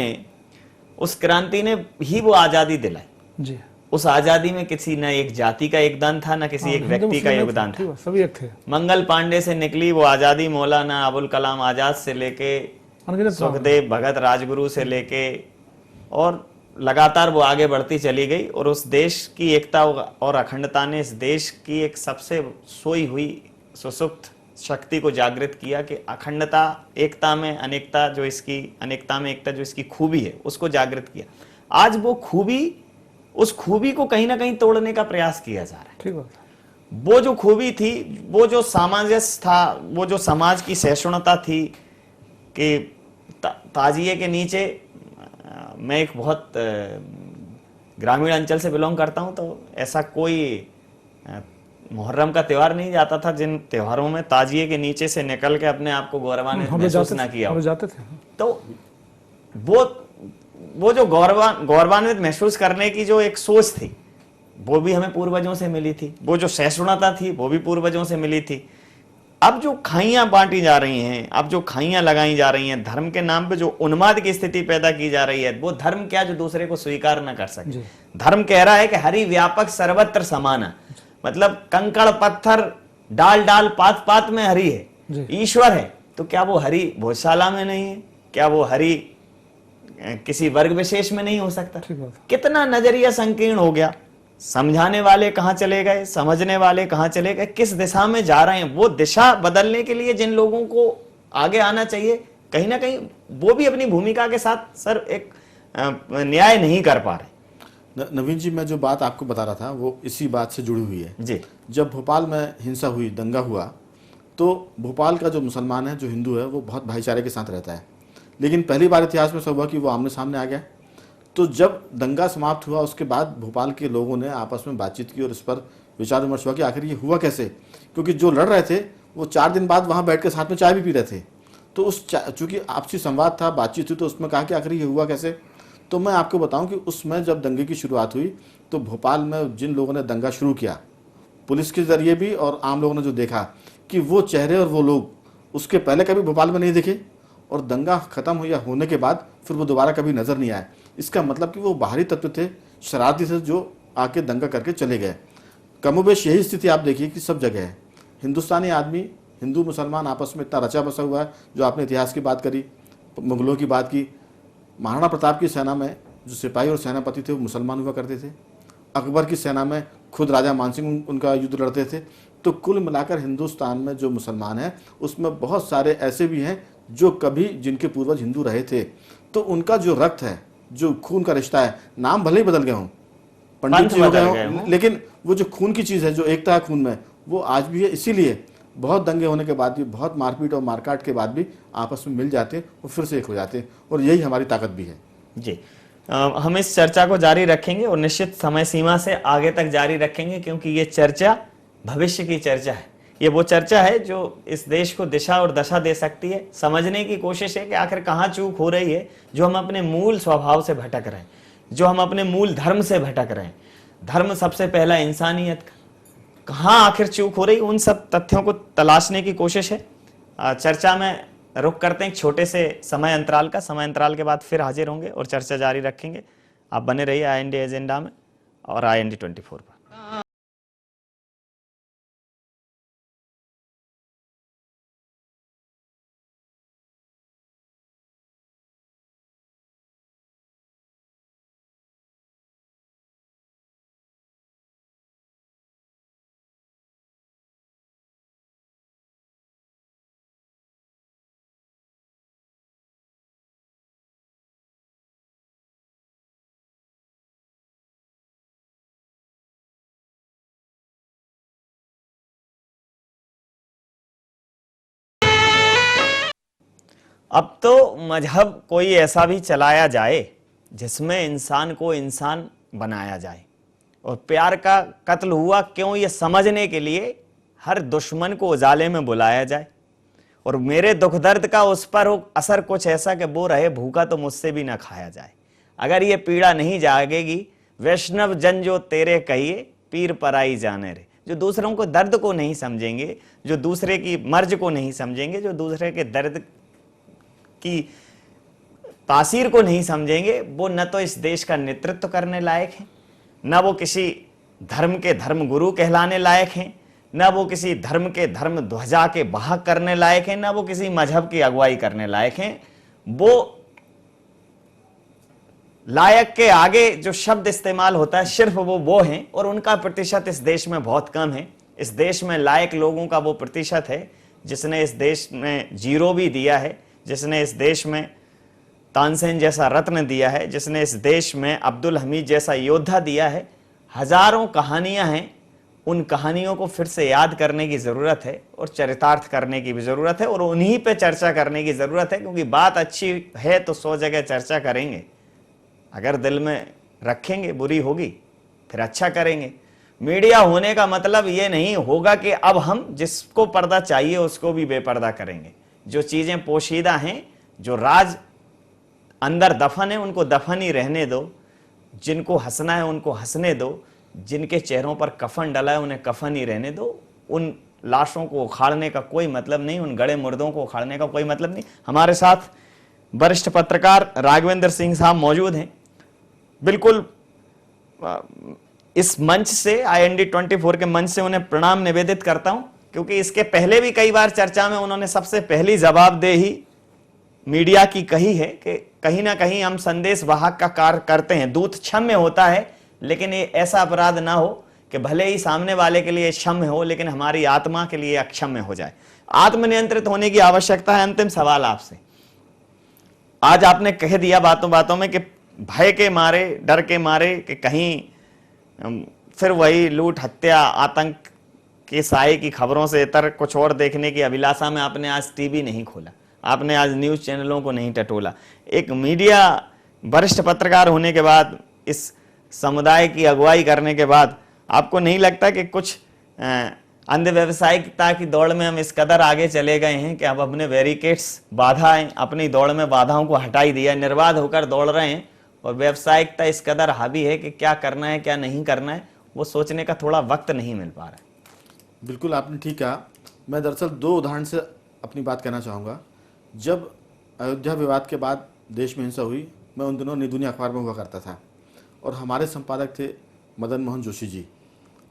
ने ही वो आज़ादी दिलाई जी। उस आज़ादी में किसी न एक जाति का योगदान था, न किसी एक व्यक्ति का योगदान था, सभी एक थे। मंगल पांडे से निकली वो आज़ादी, मौलाना अबुल कलाम आजाद से लेके सुखदेव भगत राजगुरु से लेके, और लगातार वो आगे बढ़ती चली गई। और उस देश की एकता और अखंडता ने इस देश की एक सबसे सोई हुई सुसुप्त शक्ति को जागृत किया कि अखंडता, एकता में अनेकता, जो इसकी अनेकता में एकता जो इसकी खूबी है उसको जागृत किया। आज वो खूबी, उस खूबी को कहीं ना कहीं तोड़ने का प्रयास किया जा रहा है। ठीक बात। वो जो खूबी थी, वो जो सामंजस्य था, वो जो समाज की सहिष्णुता थी कि ताजिए के नीचे, मैं एक बहुत ग्रामीण अंचल से बिलोंग करता हूं, तो ऐसा कोई मुहर्रम का त्योहार नहीं जाता था जिन त्योहारों में ताजिए के नीचे से निकल के अपने आप को गौरवान्वित महसूस ना किया। जाते थे। तो वो जो गौरवान्वित महसूस करने की जो एक सोच थी, वो भी हमें पूर्वजों से मिली थी, वो जो सहिष्णुता थी वो भी पूर्वजों से मिली थी। अब जो खाइयां बांटी जा रही हैं, अब जो खाइयां लगाई जा रही हैं, धर्म के नाम पे जो उन्माद की स्थिति पैदा की जा रही है, वो धर्म क्या जो दूसरे को स्वीकार न कर सके। धर्म कह रहा है कि हरि व्यापक सर्वत्र समान है, मतलब कंकड़ पत्थर डाल डाल पात पात में हरि है, ईश्वर है। तो क्या वो हरि भोजशाला में नहीं है? क्या वो हरि किसी वर्ग विशेष में नहीं हो सकता? कितना नजरिया संकीर्ण हो गया। समझाने वाले कहां चले गए, समझने वाले कहां चले गए, किस दिशा में जा रहे हैं? वो दिशा बदलने के लिए जिन लोगों को आगे आना चाहिए, कहीं ना कहीं वो भी अपनी भूमिका के साथ सर एक न्याय नहीं कर पा रहे। नवीन जी, मैं जो बात आपको बता रहा था वो इसी बात से जुड़ी हुई है जी। जब भोपाल में हिंसा हुई, दंगा हुआ, तो भोपाल का जो मुसलमान है, जो हिंदू है, वो बहुत भाईचारे के साथ रहता है। लेकिन पहली बार इतिहास में सब हुआ कि वो आमने सामने आ गया। तो जब दंगा समाप्त हुआ उसके बाद भोपाल के लोगों ने आपस में बातचीत की और इस पर विचार विमर्श हुआ कि आखिर ये हुआ कैसे, क्योंकि जो लड़ रहे थे वो 4 दिन बाद वहाँ बैठ के साथ में चाय भी पी रहे थे। तो उस चूँकि आपसी संवाद था, बातचीत हुई, तो उसमें कहा कि आखिर ये हुआ कैसे। तो मैं आपको बताऊं कि उसमें जब दंगे की शुरुआत हुई तो भोपाल में जिन लोगों ने दंगा शुरू किया, पुलिस के जरिए भी और आम लोगों ने जो देखा कि वो चेहरे और वो लोग उसके पहले कभी भोपाल में नहीं दिखे, और दंगा खत्म हो या होने के बाद फिर वो दोबारा कभी नजर नहीं आए। इसका मतलब कि वो बाहरी तत्व थे, शरारती थे, जो आके दंगा करके चले गए। कमोबेश यही स्थिति आप देखिए कि सब जगह है। हिंदुस्तानी आदमी हिंदू मुसलमान आपस में इतना रचा बसा हुआ है। जो आपने इतिहास की बात करी, मुगलों की बात की, महाराणा प्रताप की सेना में जो सिपाही और सेनापति थे वो मुसलमान हुआ करते थे। अकबर की सेना में खुद राजा मानसिंह उनका युद्ध लड़ते थे। तो कुल मिलाकर हिंदुस्तान में जो मुसलमान हैं उसमें बहुत सारे ऐसे भी हैं जो कभी जिनके पूर्वज हिंदू रहे थे, तो उनका जो रक्त है, जो खून का रिश्ता है, नाम भले ही बदल गए हों, पंडित जी हो गए हों, लेकिन वो जो खून की चीज़ है, जो एकता है खून में, वो आज भी है। इसीलिए बहुत दंगे होने के बाद भी, बहुत मारपीट और मारकाट के बाद भी आपस में मिल जाते हैं और फिर से एक हो जाते हैं, और यही हमारी ताकत भी है। जी, हम इस चर्चा को जारी रखेंगे और निश्चित समय सीमा से आगे तक जारी रखेंगे, क्योंकि ये चर्चा भविष्य की चर्चा है। ये वो चर्चा है जो इस देश को दिशा और दशा दे सकती है। समझने की कोशिश है कि आखिर कहाँ चूक हो रही है, जो हम अपने मूल स्वभाव से भटक रहे हैं, जो हम अपने मूल धर्म से भटक रहे हैं। धर्म सबसे पहला इंसानियत का, कहाँ आखिर चूक हो रही, उन सब तथ्यों को तलाशने की कोशिश है। चर्चा में रुक करते हैं एक छोटे से समय अंतराल का। समय अंतराल के बाद फिर हाजिर होंगे और चर्चा जारी रखेंगे। आप बने रहिए IND एजेंडा में और IND 24 पर। अब तो मजहब कोई ऐसा भी चलाया जाए जिसमें इंसान को इंसान बनाया जाए, और प्यार का कत्ल हुआ क्यों ये समझने के लिए हर दुश्मन को उजाले में बुलाया जाए, और मेरे दुख दर्द का उस पर हो असर कुछ ऐसा कि वो रहे भूखा तो मुझसे भी ना खाया जाए। अगर ये पीड़ा नहीं जागेगी, वैष्णव जन जो तेरे कहिए, पीर पराई जाने रे। जो दूसरों को दर्द को नहीं समझेंगे, जो दूसरे की मर्ज को नहीं समझेंगे, जो दूसरे के दर्द की तासीर को नहीं समझेंगे, वो न तो इस देश का नेतृत्व करने लायक है, न वो किसी धर्म के धर्म गुरु कहलाने लायक हैं, न वो किसी धर्म के धर्म ध्वजा के वाहक करने लायक हैं, न वो किसी मजहब की अगुवाई करने लायक हैं। वो लायक के आगे जो शब्द इस्तेमाल होता है सिर्फ वो हैं, और उनका प्रतिशत इस देश में बहुत कम है। इस देश में लायक लोगों का वो प्रतिशत है जिसने इस देश में जीरो भी दिया है, जिसने इस देश में तानसेन जैसा रत्न दिया है, जिसने इस देश में अब्दुल हमीद जैसा योद्धा दिया है। हजारों कहानियां हैं, उन कहानियों को फिर से याद करने की ज़रूरत है और चरितार्थ करने की भी ज़रूरत है, और उन्हीं पे चर्चा करने की ज़रूरत है, क्योंकि बात अच्छी है तो 100 जगह चर्चा करेंगे। अगर दिल में रखेंगे बुरी होगी, फिर अच्छा करेंगे। मीडिया होने का मतलब ये नहीं होगा कि अब हम जिसको पर्दा चाहिए उसको भी बेपर्दा करेंगे। जो चीज़ें पोशीदा हैं, जो राज अंदर दफन है, उनको दफन ही रहने दो। जिनको हंसना है उनको हंसने दो, जिनके चेहरों पर कफन डला है उन्हें कफन ही रहने दो। उन लाशों को उखाड़ने का कोई मतलब नहीं, उन गड़े मुर्दों को उखाड़ने का कोई मतलब नहीं। हमारे साथ वरिष्ठ पत्रकार राघवेंद्र सिंह साहब मौजूद हैं। बिल्कुल इस मंच से, IND 24 के मंच से उन्हें प्रणाम निवेदित करता हूं, क्योंकि इसके पहले भी कई बार चर्चा में उन्होंने सबसे पहली जवाबदेही मीडिया की कही है कि कहीं ना कहीं हम संदेश वाहक का कार्य करते हैं। दूत क्षम्य होता है, लेकिन ये ऐसा अपराध ना हो कि भले ही सामने वाले के लिए क्षम्य हो, लेकिन हमारी आत्मा के लिए अक्षम्य हो जाए। आत्मनियंत्रित होने की आवश्यकता है। अंतिम सवाल आपसे, आज आपने कह दिया बातों बातों में कि भय के मारे, डर के मारे कि कहीं फिर वही लूट, हत्या, आतंक के साए की खबरों से इतर कुछ और देखने की अभिलाषा में आपने आज टीवी नहीं खोला, आपने आज न्यूज़ चैनलों को नहीं टटोला। एक मीडिया वरिष्ठ पत्रकार होने के बाद, इस समुदाय की अगुवाई करने के बाद, आपको नहीं लगता कि कुछ अंध व्यावसायिकता की दौड़ में हम इस कदर आगे चले गए हैं कि अब अपने बैरिकेड्स, बाधाएं, अपनी दौड़ में बाधाओं को हटाई दिया, निर्बाध होकर दौड़ रहे हैं, और व्यावसायिकता इस कदर हावी है कि क्या करना है क्या नहीं करना है वो सोचने का थोड़ा वक्त नहीं मिल पा रहा है। बिल्कुल आपने ठीक कहा। मैं दरअसल 2 उदाहरण से अपनी बात कहना चाहूँगा। जब अयोध्या विवाद के बाद देश में हिंसा हुई, मैं उन दिनों नई दुनिया अखबार में हुआ करता था, और हमारे संपादक थे मदन मोहन जोशी जी।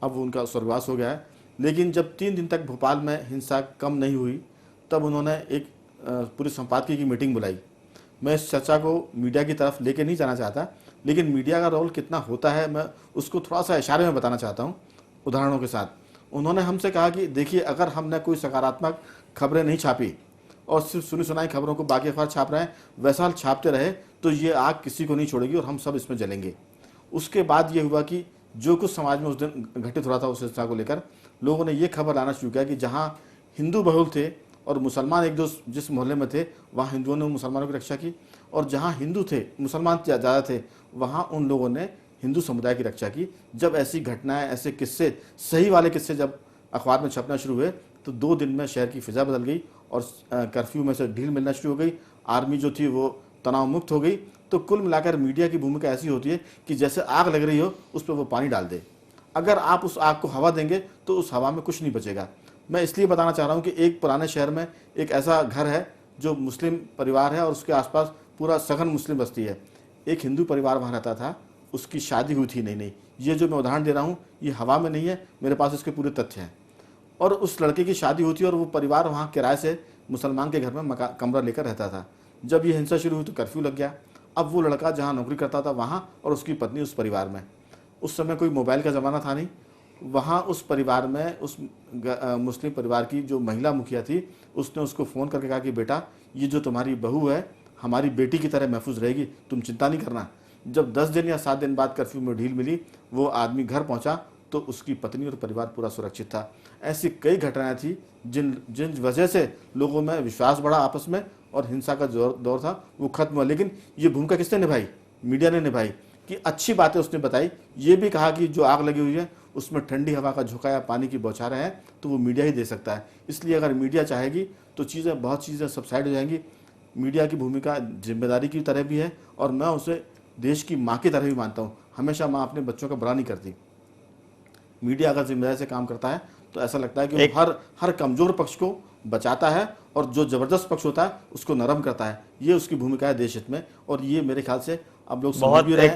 अब उनका स्वर्गवास हो गया है। लेकिन जब 3 दिन तक भोपाल में हिंसा कम नहीं हुई, तब उन्होंने एक पूरे संपादकीय की मीटिंग बुलाई। मैं इस चर्चा को मीडिया की तरफ लेके नहीं जाना चाहता, लेकिन मीडिया का रोल कितना होता है मैं उसको थोड़ा सा इशारे में बताना चाहता हूँ, उदाहरणों के साथ। उन्होंने हमसे कहा कि देखिए, अगर हमने कोई सकारात्मक खबरें नहीं छापी और सिर्फ सुनी सुनाई खबरों को बाकी अखबार छाप रहे हैं, वैसा छापते रहे तो ये आग किसी को नहीं छोड़ेगी और हम सब इसमें जलेंगे। उसके बाद ये हुआ कि जो कुछ समाज में उस दिन घटित हो रहा था उस हिंसा को लेकर, लोगों ने ये खबर लाना शुरू किया कि जहाँ हिंदू बहुल थे और मुसलमान एक दो जिस मोहल्ले में थे, वहाँ हिंदुओं ने मुसलमानों की रक्षा की, और जहाँ हिंदू थे मुसलमान ज़्यादा थे, वहाँ उन लोगों ने हिंदू समुदाय की रक्षा की। जब ऐसी घटनाएं, ऐसे किस्से, सही वाले किस्से जब अखबार में छपना शुरू हुए तो 2 दिन में शहर की फिजा बदल गई और कर्फ्यू में से ढील मिलना शुरू हो गई। आर्मी जो थी वो तनाव मुक्त हो गई। तो कुल मिलाकर मीडिया की भूमिका ऐसी होती है कि जैसे आग लग रही हो उस पर वो पानी डाल दे। अगर आप उस आग को हवा देंगे तो उस हवा में कुछ नहीं बचेगा। मैं इसलिए बताना चाह रहा हूँ कि एक पुराने शहर में एक ऐसा घर है जो मुस्लिम परिवार है और उसके आसपास पूरा सघन मुस्लिम बस्ती है। एक हिंदू परिवार वहाँ रहता था, उसकी शादी हुई थी नहीं। ये जो मैं उदाहरण दे रहा हूँ ये हवा में नहीं है, मेरे पास इसके पूरे तथ्य हैं। और उस लड़के की शादी हुई थी और वो परिवार वहाँ किराए से मुसलमान के घर में कमरा लेकर रहता था। जब ये हिंसा शुरू हुई तो कर्फ्यू लग गया। अब वो लड़का जहाँ नौकरी करता था वहाँ और उसकी पत्नी उस परिवार में। उस समय कोई मोबाइल का ज़माना था नहीं। वहाँ उस परिवार में उस मुस्लिम परिवार की जो महिला मुखिया थी, उसने उसको फ़ोन करके कहा कि बेटा, ये जो तुम्हारी बहू है हमारी बेटी की तरह महफूज रहेगी, तुम चिंता नहीं करना। जब 10 दिन या 7 दिन बाद कर्फ्यू में ढील मिली, वो आदमी घर पहुँचा तो उसकी पत्नी और परिवार पूरा सुरक्षित था। ऐसी कई घटनाएं थी जिन वजह से लोगों में विश्वास बढ़ा आपस में और हिंसा का दौर था वो खत्म हुआ। लेकिन ये भूमिका किसने निभाई? मीडिया ने निभाई कि अच्छी बातें उसने बताई। ये भी कहा कि जो आग लगी हुई है उसमें ठंडी हवा का झोंका या पानी की बौछारें हैं तो वो मीडिया ही दे सकता है। इसलिए अगर मीडिया चाहेगी तो बहुत चीज़ें सबसाइड हो जाएंगी। मीडिया की भूमिका जिम्मेदारी की तरह भी है और मैं उसे देश की माँ की तरह भी मानता हूँ। हमेशा माँ अपने बच्चों का बुरा नहीं करती। मीडिया अगर जिम्मेदारी से काम करता है तो ऐसा लगता है कि वो हर कमजोर पक्ष को बचाता है और जो जबरदस्त पक्ष होता है उसको नरम करता है। ये उसकी भूमिका है देश हित में और ये मेरे ख्याल से अब लोग समझ भी रहे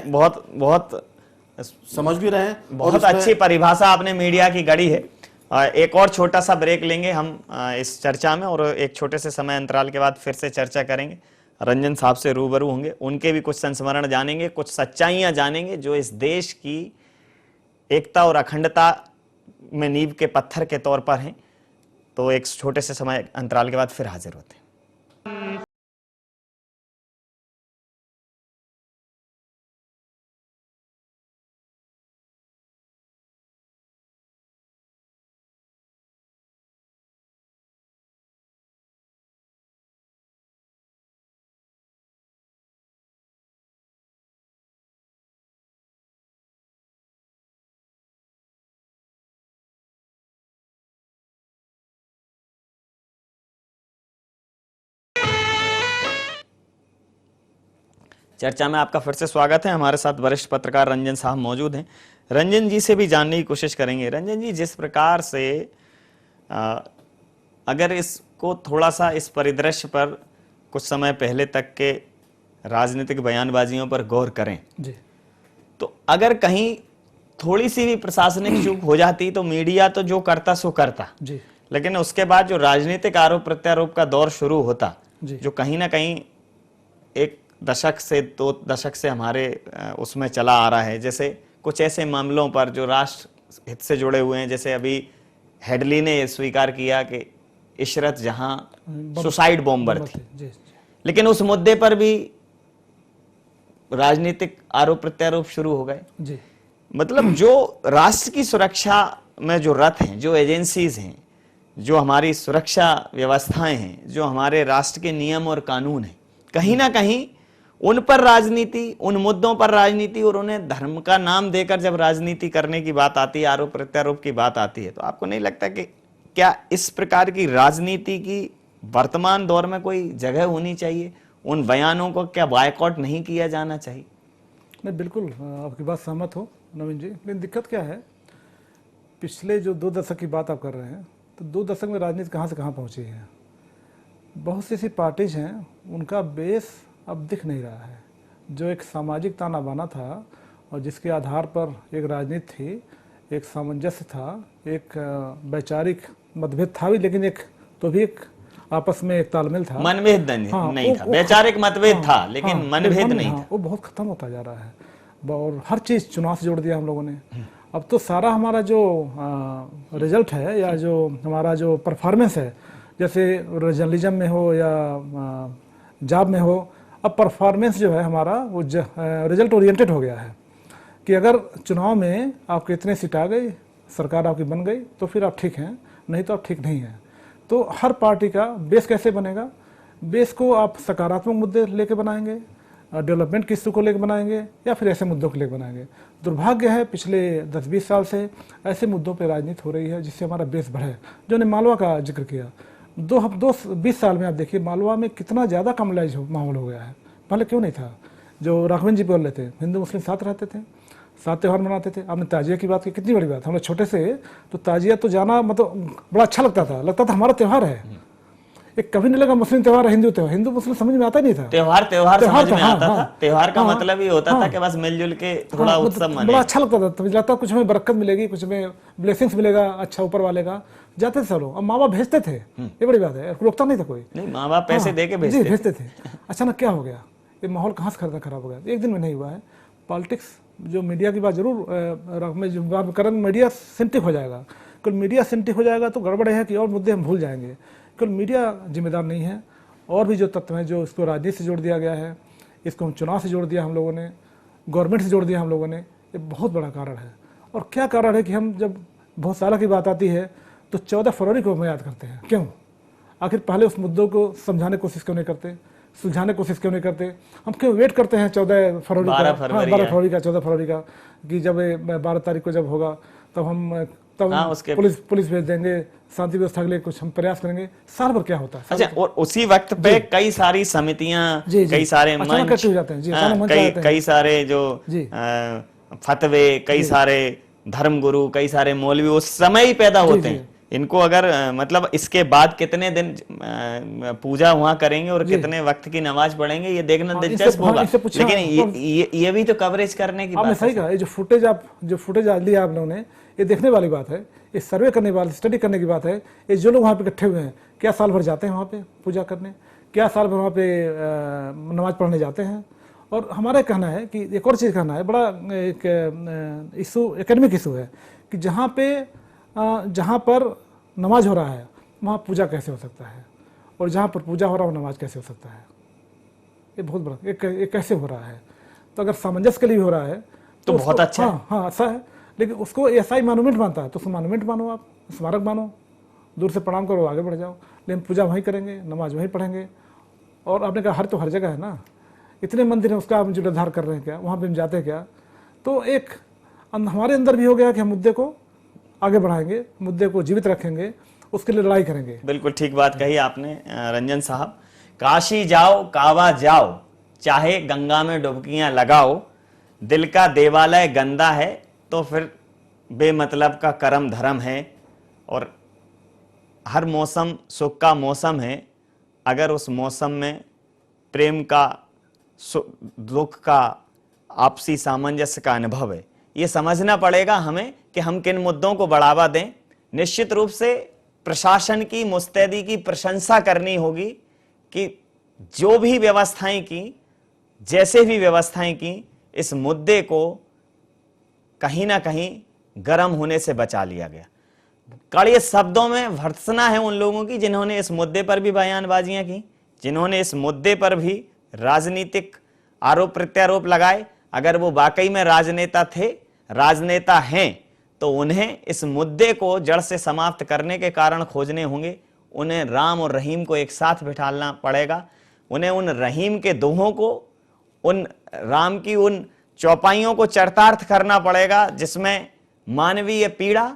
हैं। बहुत अच्छी परिभाषा आपने मीडिया की गढ़ी है। एक और छोटा सा ब्रेक लेंगे हम इस चर्चा में और एक छोटे से समय अंतराल के बाद फिर से चर्चा करेंगे। रंजन साहब से रूबरू होंगे, उनके भी कुछ संस्मरण जानेंगे, कुछ सच्चाइयां जानेंगे जो इस देश की एकता और अखंडता में नींव के पत्थर के तौर पर हैं। तो एक छोटे से समय अंतराल के बाद फिर हाजिर होते हैं। चर्चा में आपका फिर से स्वागत है। हमारे साथ वरिष्ठ पत्रकार रंजन साहब मौजूद हैं। रंजन जी से भी जानने की कोशिश करेंगे। रंजन जी, जिस प्रकार से अगर इसको थोड़ा सा इस परिदृश्य पर कुछ समय पहले तक के राजनीतिक बयानबाजियों पर गौर करें जी, तो अगर कहीं थोड़ी सी भी प्रशासनिक चूक हो जाती तो मीडिया तो जो करता सो करता जी, लेकिन उसके बाद जो राजनीतिक आरोप प्रत्यारोप का दौर शुरू होता जो कहीं ना कहीं एक दशक से 2 दशक से हमारे उसमें चला आ रहा है। जैसे कुछ ऐसे मामलों पर जो राष्ट्र हित से जुड़े हुए हैं, जैसे अभी हेडली ने स्वीकार किया कि इशरत जहां सुसाइड बॉम्बर थी, लेकिन उस मुद्दे पर भी राजनीतिक आरोप प्रत्यारोप शुरू हो गए जी। मतलब जो राष्ट्र की सुरक्षा में जो रथ हैं, जो एजेंसीज हैं, जो हमारी सुरक्षा व्यवस्थाएं हैं, जो हमारे राष्ट्र के नियम और कानून हैं, कहीं ना कहीं उन पर राजनीति, उन मुद्दों पर राजनीति और उन्हें धर्म का नाम देकर जब राजनीति करने की बात आती है, आरोप प्रत्यारोप की बात आती है, तो आपको नहीं लगता कि क्या इस प्रकार की राजनीति की वर्तमान दौर में कोई जगह होनी चाहिए? उन बयानों को क्या बायकॉट नहीं किया जाना चाहिए? नहीं, बिल्कुल आपकी बात सहमत हो नवीन जी। लेकिन दिक्कत क्या है, पिछले जो 2 दशक की बात आप कर रहे हैं, तो 2 दशक में राजनीति कहाँ से कहाँ पहुँची है। बहुत सी ऐसी पार्टीज हैं, उनका बेस अब दिख नहीं रहा है। जो एक सामाजिक ताना बाना था और जिसके आधार पर एक राजनीति थी, एक सामंजस्य था, एक वैचारिक मतभेद था भी, लेकिन एक तो भी एक आपस में एक तालमेल था। मनभेद नहीं था, वैचारिक मतभेद था, लेकिन मनभेद नहीं था। वो बहुत खत्म होता जा रहा है और हर चीज चुनाव से जोड़ दिया हम लोगों ने। अब तो सारा हमारा जो रिजल्ट है या जो हमारा जो परफॉर्मेंस है, जैसे जर्नलिज्म में हो या जॉब में हो, अब परफॉर्मेंस जो है हमारा वो रिजल्ट ओरिएंटेड हो गया है कि अगर चुनाव में आपके इतने सीट आ गई, सरकार आपकी बन गई, तो फिर आप ठीक हैं, नहीं तो आप ठीक नहीं हैं। तो हर पार्टी का बेस कैसे बनेगा? बेस को आप सकारात्मक मुद्दे लेके बनाएंगे, डेवलपमेंट की इशू को लेकर बनाएंगे, या फिर ऐसे मुद्दों को लेकर बनाएंगे। दुर्भाग्य है पिछले 10-20 साल से ऐसे मुद्दों पर राजनीति हो रही है जिससे हमारा बेस बढ़े। जो ने मालवा का जिक्र किया, 20 साल में आप देखिए मालवा में कितना ज़्यादा कम्युनलाइज माहौल हो गया है। पहले क्यों नहीं था? जो राघवन जी बोल रहे थे, हिंदू मुस्लिम साथ रहते थे, साथ त्यौहार मनाते थे। आपने ताजिया की बात की, कितनी बड़ी बात। हम लोग छोटे से तो ताजिया तो जाना मतलब बड़ा अच्छा लगता था हमारा त्यौहार है। एक कभी नहीं लगा मुस्लिम त्यौहार है, हिंदू त्यौहार, हिंदू मुस्लिम समझ में आता नहीं था। त्योहार समझ में आता था। त्योहार का मतलब ये होता था कि बस मिलजुल के थोड़ा उत्सव मनाएं। बड़ा अच्छा लगता था, तो मुझे लगता कुछ में बरकत मिलेगी, कुछ में ब्लेसिंग्स मिलेगा, अच्छा ऊपर वाले का। जाते थे चलो, अब माँ बाप भेजते थे, ये बड़ी बात है, रोकता नहीं था कोई। नहीं, माँ बाप पैसे दे के भेजते थे। अचानक क्या हो गया? ये माहौल कहाँ से खराब हो गया? एक दिन में नहीं हुआ है। पॉलिटिक्स, जो मीडिया की बात जरूर करें, मीडिया सेंट्रिक हो जाएगा। कल मीडिया सेंट्रिक हो जाएगा तो गड़बड़ है कि और मुद्दे हम भूल जाएंगे। कल मीडिया जिम्मेदार नहीं है, और भी जो तत्व हैं जो इसको राजनीति से जोड़ दिया गया है, इसको हम चुनाव से जोड़ दिया हम लोगों ने, गवर्नमेंट से जोड़ दिया हम लोगों ने, ये बहुत बड़ा कारण है। और क्या कारण है कि हम जब बहुत सालों की बात आती है तो 14 फरवरी को हम याद करते हैं। क्यों? आखिर पहले उस मुद्दों को समझाने की कोशिश क्यों नहीं करते, सुलझाने की कोशिश क्यों नहीं करते? हम क्यों वेट करते हैं 14 फरवरी का, 14 फरवरी का, कि जब 12 तारीख को जब होगा तब पुलिस भेज देंगे, शांति व्यवस्था के लिए कुछ हम प्रयास करेंगे। साल भर क्या होता है? अच्छा, और उसी वक्त पे कई सारी समितियां, कई सारे मंच, कई सारे जो फतवे, कई सारे धर्मगुरु, कई सारे मौलवी उस समय ही पैदा होते हैं। इनको अगर मतलब इसके बाद कितने दिन पूजा वहां करेंगे और कितने वक्त की नमाज पढ़ेंगे, ये देखना दिलचस्प होगा। लेकिन ये भी तो कवरेज करने की बात है। सही कहा। ये जो फुटेज लिया आप लोगों ने, ये देखने वाली बात है, ये सर्वे करने वाली, स्टडी करने की बात है। ये जो लोग वहाँ पे इकट्ठे हुए हैं, क्या साल भर जाते हैं वहाँ पे पूजा करने? क्या साल भर वहाँ पे नमाज पढ़ने जाते हैं? और हमारा कहना है कि एक और चीज़ कहना है, बड़ा एक इशू, एकेडमिक इशू है कि जहाँ पर नमाज हो रहा है वहाँ पूजा कैसे हो सकता है, और जहाँ पर पूजा हो रहा है वहाँ नमाज कैसे हो सकता है? ये बहुत बड़ा एक कैसे हो रहा है? तो अगर सामंजस्य के लिए हो रहा है तो बहुत अच्छा है। हाँ, अच्छा है। लेकिन उसको ऐसा ही मॉन्यूमेंट मानता है तो उसको मॉन्यूमेंट मानो, आप स्मारक मानो, दूर से प्रणाम करो, आगे बढ़ जाओ। लेकिन पूजा वहीं करेंगे, नमाज वहीं पढ़ेंगे। और आपने कहा हर जगह है ना, इतने मंदिर हैं, उसका हम जीर्णोद्धार कर रहे हैं क्या? वहाँ पे हम जाते हैं क्या? तो एक हमारे अंदर भी हो गया कि हम मुद्दे को आगे बढ़ाएंगे, मुद्दे को जीवित रखेंगे, उसके लिए लड़ाई करेंगे। बिल्कुल ठीक बात कही आपने रंजन साहब। काशी जाओ, काबा जाओ, चाहे गंगा में डुबकियां लगाओ, दिल का देवालय गंदा है तो फिर बेमतलब का कर्म धर्म है। और हर मौसम सुख का मौसम है। अगर उस मौसम में प्रेम का, दुख का, आपसी सामंजस्य का अनुभव है, ये समझना पड़ेगा हमें कि हम किन मुद्दों को बढ़ावा दें। निश्चित रूप से प्रशासन की मुस्तैदी की प्रशंसा करनी होगी कि जो भी व्यवस्थाएं की, जैसे भी व्यवस्थाएं की, इस मुद्दे को कहीं ना कहीं गर्म होने से बचा लिया गया। कड़े शब्दों में भर्त्सना है उन लोगों की जिन्होंने इस मुद्दे पर भी बयानबाजियां की, जिन्होंने इस मुद्दे पर भी राजनीतिक आरोप प्रत्यारोप लगाए। अगर वो वाकई में राजनेता थे, राजनेता हैं, तो उन्हें इस मुद्दे को जड़ से समाप्त करने के कारण खोजने होंगे। उन्हें राम और रहीम को एक साथ बिठाना पड़ेगा। उन्हें उन रहीम के दोहों को, उन राम की उन चौपाइयों को चरितार्थ करना पड़ेगा जिसमें मानवीय पीड़ा,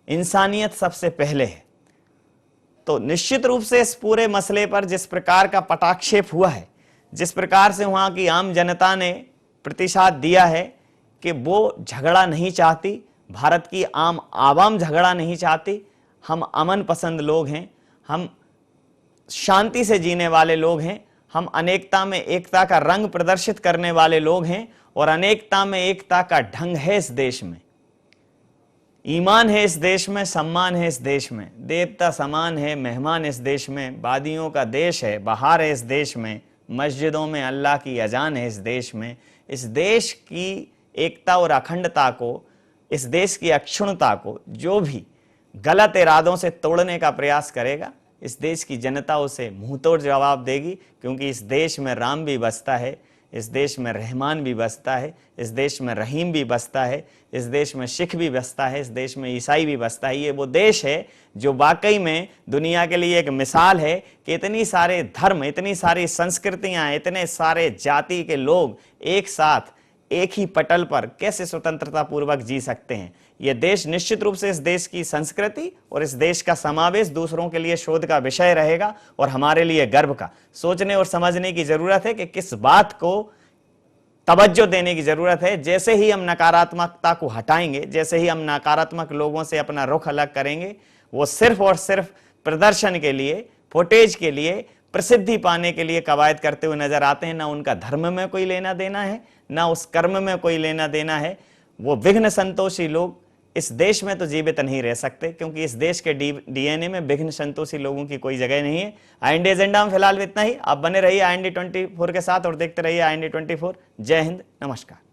इंसानियत सबसे पहले है। तो निश्चित रूप से इस पूरे मसले पर जिस प्रकार का पटाक्षेप हुआ है, जिस प्रकार से वहां की आम जनता ने प्रतिसाद दिया है कि वो झगड़ा नहीं चाहती, भारत की आम आवाम झगड़ा नहीं चाहती, हम अमन पसंद लोग हैं, हम शांति से जीने वाले लोग हैं, हम अनेकता में एकता का रंग प्रदर्शित करने वाले लोग हैं, और अनेकता में एकता का ढंग है इस देश में। ईमान है इस देश में, सम्मान है इस देश में, देवता समान है मेहमान इस देश में, वादियों का देश है, बहार है इस देश में, मस्जिदों में अल्लाह की अजान है इस देश में। इस देश की एकता और अखंडता को, इस देश की अक्षुण्णता को जो भी गलत इरादों से तोड़ने का प्रयास करेगा, इस देश की जनता उसे मुंहतोड़ जवाब देगी, क्योंकि इस देश में राम भी बसता है, इस देश में रहमान भी बसता है, इस देश में रहीम भी बसता है, इस देश में सिख भी बसता है, इस देश में ईसाई भी बसता है। ये वो देश है जो वाकई में दुनिया के लिए एक मिसाल है कि इतनी सारे धर्म, इतनी सारी संस्कृतियां, इतने सारे जाति के लोग एक साथ एक ही पटल पर कैसे स्वतंत्रता पूर्वक जी सकते हैं। यह देश निश्चित रूप से इस देश की संस्कृति और इस देश का समावेश दूसरों के लिए शोध का विषय रहेगा और हमारे लिए गर्व का। सोचने और समझने की जरूरत है कि किस बात को तवज्जो देने की जरूरत है। जैसे ही हम नकारात्मकता को हटाएंगे, जैसे ही हम नकारात्मक लोगों से अपना रुख अलग करेंगे, वो सिर्फ और सिर्फ प्रदर्शन के लिए, फुटेज के लिए, प्रसिद्धि पाने के लिए कवायद करते हुए नजर आते हैं। ना उनका धर्म में कोई लेना देना है, ना उस कर्म में कोई लेना देना है। वो विघ्न संतोषी लोग इस देश में तो जीवित नहीं रह सकते, क्योंकि इस देश के डीएनए में विघ्न संतोषी लोगों की कोई जगह नहीं है। IND एजेंडा में फिलहाल इतना ही। आप बने रहिए IND 24 के साथ और देखते रहिए IND 24। जय हिंद, नमस्कार।